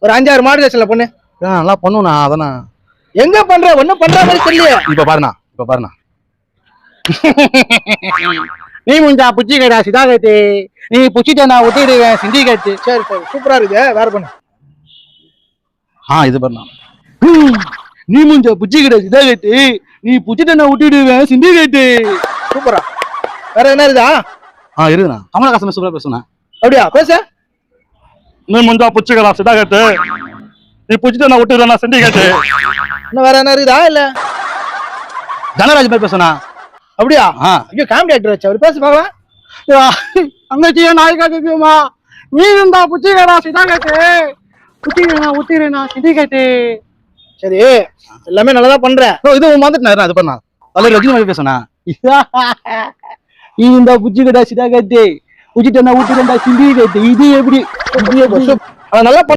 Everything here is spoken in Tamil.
ஒரு 5-6 மாடுலேஷன்ல பண்ணு. நல்லா பண்ணுண்ணா. அதானே எங்க பண்ற? ஒன்னும் பண்ற மாதிரி தெரியல. இப்ப பாருண்ணா. நீ முஞ்சா புச்சி கேடா சிதா கேட்டு நீ புச்சிட்ட நான் ஒட்டிடுவேன் சிந்தி கேட்டு. சரி சூப்பரா இருக்கு. வேற பண்ணு. இது பாருண்ணா. நீ முஞ்சா புச்சி கேடா சிதா கேட்டு நீ புச்சிட்ட நான் ஒட்டிடுவேன் சிந்தி கேட்டு. சூப்பரா. வேற என்ன இருக்குதா? இருக்குண்ணா. கமலஹாசன் சூப்பரா பேசுனா. அப்படியா பேச? நீ முஞ்சா புச்சி கேடா சிதா கேட்டு நீ புச்சிட்ட நான் ஒட்டிடுவேன் சிந்தி கேட்டு. இன்னும் வேற என்ன இருக்குதா? இல்ல தனராஜ் மாதிரி பேசுனா. அப்படியா? ஐயோ காமெடி ஆக்டர் வச்சு அவர் பேச பார்க்கலாம். அங்கச்சியா நாய்க்கா கேக்குமா? நீ இருந்தா புச்சி கேடா சிதா கேட்டு ஒட்டிடுவேனா சிந்தி கேட்டு. சரி எல்லாமே நல்லதா பண்ற. இது வந்துட்டு அது பண்ணா. அதில் ரஜினி மாதிரி பேசுனா. நீ இந்த புச்சி கேடா சிதா கேட்டு புச்சிட்ட நான் ஒட்டிடுவேன் சிந்தி கேட்டு. இது எப்படி? நல்லா